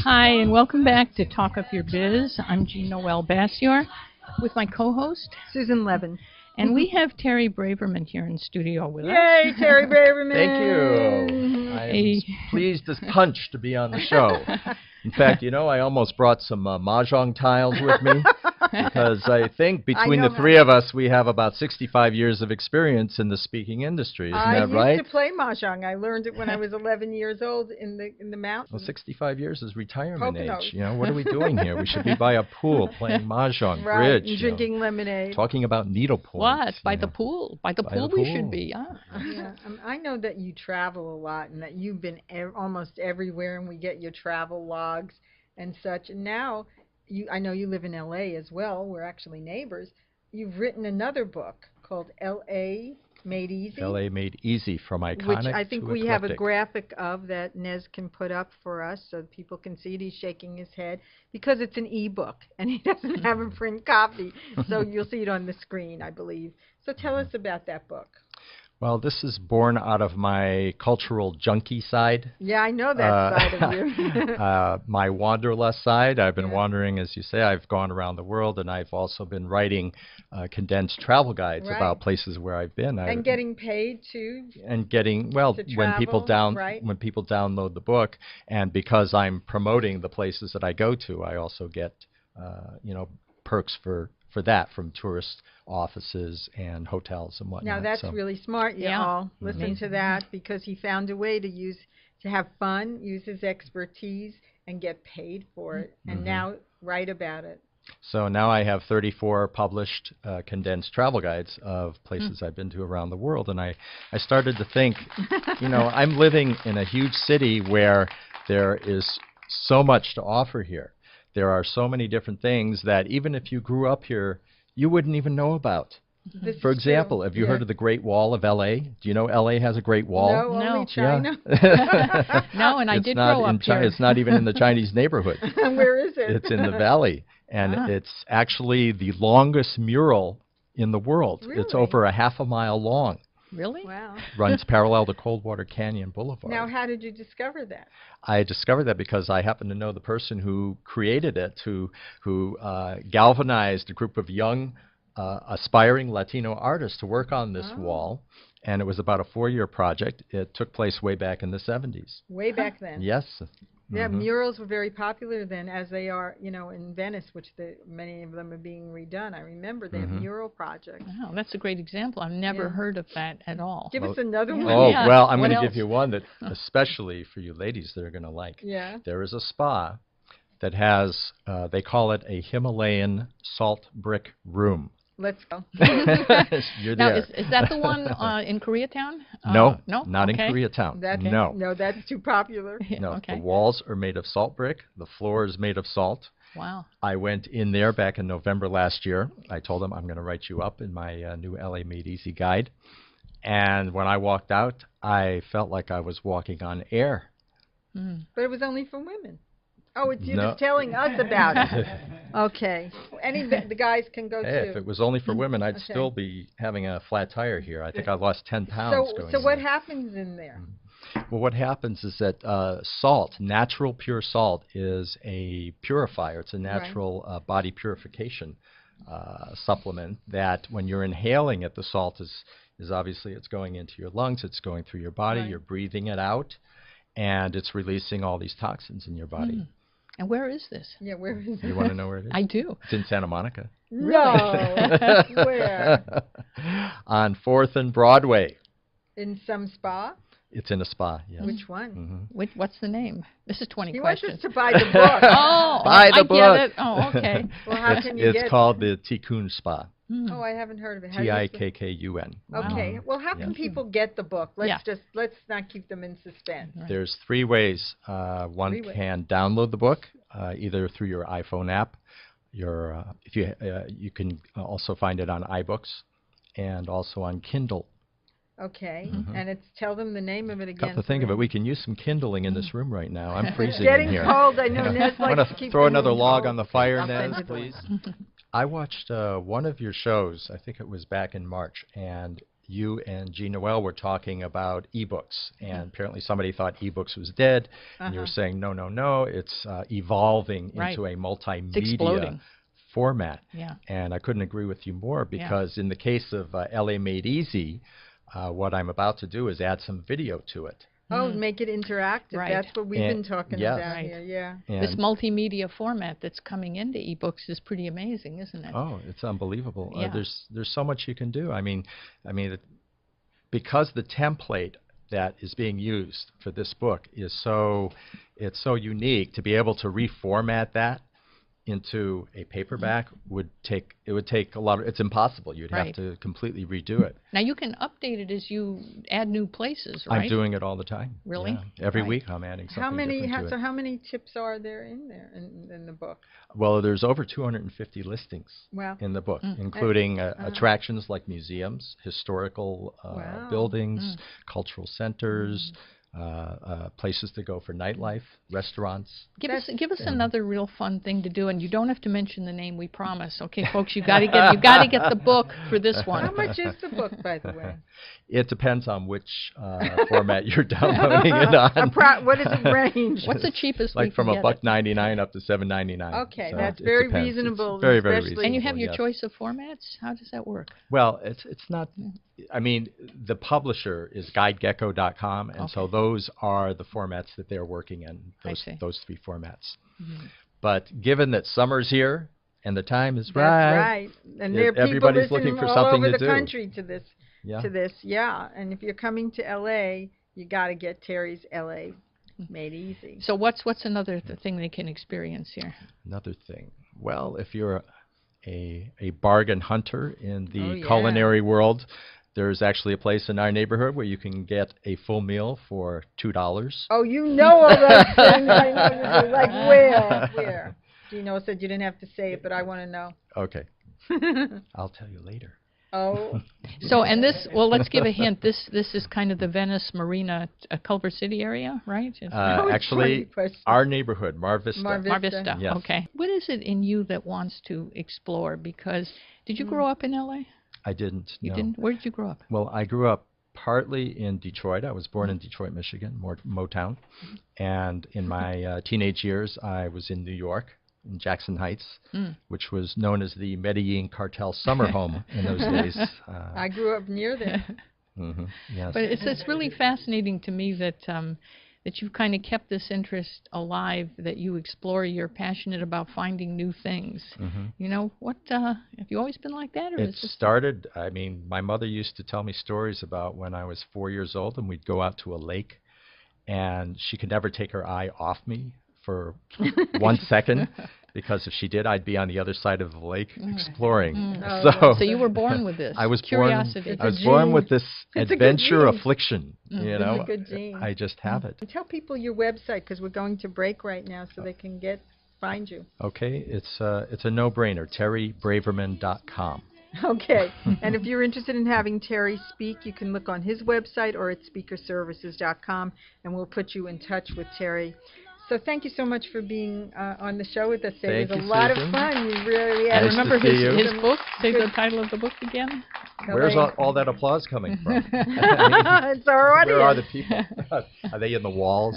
Hi, and welcome back to Talk Up Your Biz. I'm Jean Noel Bassior with my co-host, Susan Levin. And we have Terry Braverman here in studio with us. Yay, Terry Braverman! Thank you. I'm pleased as punch to be on the show. In fact, you know, I almost brought some mahjong tiles with me because I think between the three of us, we have about 65 years of experience in the speaking industry. Isn't that right? I used to play mahjong. I learned it when I was 11 years old in the mountains. Well, 65 years is retirement Poconos. age. You know, what are we doing here? We should be by a pool playing mahjong, right, bridge, drinking lemonade. Talking about needlepoint. What? By the pool. By the pool we should be. Yeah. I know that you travel a lot and that you've been almost everywhere, and we get your travel logs and such. And now, I know you live in L.A. as well. We're actually neighbors. You've written another book called L.A. Made Easy. L.A. Made Easy, from iconic which I think to we eclectic. have a graphic of that Nez can put up for us so people can see it. He's shaking his head because it's an e-book and he doesn't have a print copy. So you'll see it on the screen, I believe. So tell us about that book. Well, this is born out of my cultural junkie side. Yeah, I know that side of you. My wanderlust side. I've been wandering, as you say. I've gone around the world, and I've also been writing condensed travel guides about places where I've been. And getting paid too. And getting, well, to when people travel, when people download the book, and because I'm promoting the places that I go to, I also get perks for that from tourist offices and hotels and whatnot. Now that's really smart, y'all. Listen to that, because he found a way to have fun, use his expertise, and get paid for it, and now write about it. So now I have 34 published condensed travel guides of places I've been to around the world, and I started to think, you know, I'm living in a huge city where there is so much to offer here. There are so many different things that even if you grew up here, you wouldn't even know about. For example, have you heard of the Great Wall of L.A.? Do you know L.A. has a Great Wall? No, only China. No, and I did grow up here. It's not even in the Chinese neighborhood. Where is it? It's in the valley, and it's actually the longest mural in the world. Really? It's over a half a mile long. Really? Wow. Runs parallel to Coldwater Canyon Boulevard. Now, how did you discover that? I discovered that because I happen to know the person who created it, who galvanized a group of young, aspiring Latino artists to work on this wall. And it was about a 4-year project. It took place way back in the 70s. Way back then? Yes. Yeah, murals were very popular then, as they are, you know, in Venice, which many of them are being redone. I remember they have mural projects. Wow, that's a great example. I've never heard of that at all. Give us another one. Oh, well, I'm going to give you one that especially for you ladies that are going to like. Yeah. There is a spa that has, they call it a Himalayan Salt Brick Room. Let's go. You're now, there. is that the one in Koreatown? No, no, not in Koreatown. No, that's too popular. No, the walls are made of salt brick. The floor is made of salt. Wow. I went in there back in November last year. I told them I'm going to write you up in my new L.A. Made Easy guide. And when I walked out, I felt like I was walking on air. But it was only for women. Oh, you're just telling us about it. Okay. The guys can go too. If it was only for women, I'd still be having a flat tire here. I think I lost 10 pounds going So what happens in there? Well, what happens is that salt, natural pure salt, is a purifier. It's a natural body purification supplement that when you're inhaling it, the salt is obviously it's going into your lungs, it's going through your body, you're breathing it out, and it's releasing all these toxins in your body. And where is this? Yeah, where is it? You want to know where it is? I do. It's in Santa Monica. No. Where? On 4th and Broadway. In some spa? It's in a spa, yes. Which one? What's the name? This is 20 he questions. Wants us to buy the book. Buy the book. I get it. Oh, okay. Well, how can you It's called the Tikkun Spa. Oh, I haven't heard of it. Tikkun. Okay. Well, how can people get the book? Let's not keep them in suspense. There's 3 ways. One can download the book either through your iPhone app. You can also find it on iBooks and also on Kindle. Okay, and tell them the name of it again. Come to think of it, we can use some kindling in this room right now. I'm freezing getting in here. Cold. I know Nez likes to keep throw another log cold. on the fire, Nez, please. I watched one of your shows. I think it was back in March, and you and Jean Noel were talking about ebooks, and apparently somebody thought ebooks was dead, and you were saying, no, no, no, it's evolving into a It's multimedia exploding. format. Yeah. And I couldn't agree with you more, because in the case of L.A. Made Easy, what I'm about to do is add some video to it. Oh, make it interactive. Right. That's what we've been talking about Right. here. Yeah. And This multimedia format that's coming into ebooks is pretty amazing, isn't it? oh, it's unbelievable. Yeah. There's so much you can do. I mean, because the template that is being used for this book is so unique, to be able to reformat that into a paperback would take a lot of, it's impossible. You'd have to completely redo it. Now you can update it as you add new places, right? I'm doing it all the time. Really? Yeah. Every Right. week I'm adding something How many? different to it. How many tips are there in there in the book? Well, there's over 250 listings Wow. in the book, including attractions like museums, historical buildings, cultural centers, places to go for nightlife, restaurants. Give us another real fun thing to do, and you don't have to mention the name. We promise. Okay, folks, you got to get the book for this one. How much is the book, by the way? It depends on which format you're downloading it on. What does it range? What's the cheapest? Like we from can get it? $1.99 up to $7.99. Okay, So that's it very depends. reasonable. It's very, very especially- reasonable. And you have your yes. choice of formats. How does that work? Well, it's not. I mean, the publisher is GuideGecko.com, and so those are the formats that they're working in. Those three formats. But given that summer's here and the time is That's right, right. And there are people everybody's listening looking for all something over to the do. country to this. Yeah. Yeah. And if you're coming to L.A., you got to get Terry's L.A. Made Easy. So what's another thing they can experience here? Another thing. Well, if you're a bargain hunter in the yeah. culinary world, there's actually a place in our neighborhood where you can get a full meal for $2. Oh, you know all those things. I know you do. Like where? Where? Gino said you didn't have to say it, but I want to know. Okay. I'll tell you later. Oh. So, and this, well, let's give a hint. This is kind of the Venice Marina, Culver City area, right? Actually, our neighborhood, Mar Vista. Mar Mar Vista. Yes. Okay. What is it in you that wants to explore? Because did you grow up in L.A.? I didn't. You no. didn't? Where did you grow up? Well, I grew up partly in Detroit. I was born in Detroit, Michigan, Motown. And in my teenage years, I was in New York, in Jackson Heights, which was known as the Medellin cartel summer home in those days. I grew up near there. Yes. But it's really fascinating to me that that you've kind of kept this interest alive, that you explore, you're passionate about finding new things. You know, have you always been like that? Or It started, I mean, my mother used to tell me stories about when I was 4 years old and we'd go out to a lake and she could never take her eye off me for 1 second, because if she did, I'd be on the other side of the lake exploring. So you were born with this. I was curiosity. born with this It's a good adventure gene. affliction. You know, It's a good gene. I just have it. Tell people your website, because we're going to break right now, so they can find you. Okay, it's a no-brainer. TerryBraverman.com. Okay. And if you're interested in having Terry speak, you can look on his website or at speakerservices.com, and we'll put you in touch with Terry. So thank you so much for being on the show with us today. It was a lot of fun. You really had. Nice to Remember see you. his book? Say the title of the book again. Where's all that applause coming from? It's our audience. Where are the people? Are they in the walls?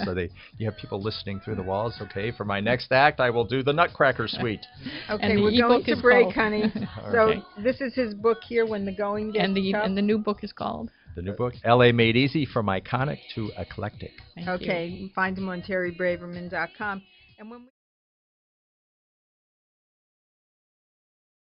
You have people listening through the walls? Okay, for my next act, I will do the Nutcracker Suite. Okay, And we're the going ebook to is break, called- honey. Okay. So this is his book here, When the Going Gets Tough. And the new book is called? The new book, L.A. Made Easy, From Iconic to Eclectic. Thank you. Okay, you can find him on terrybraverman.com. And when we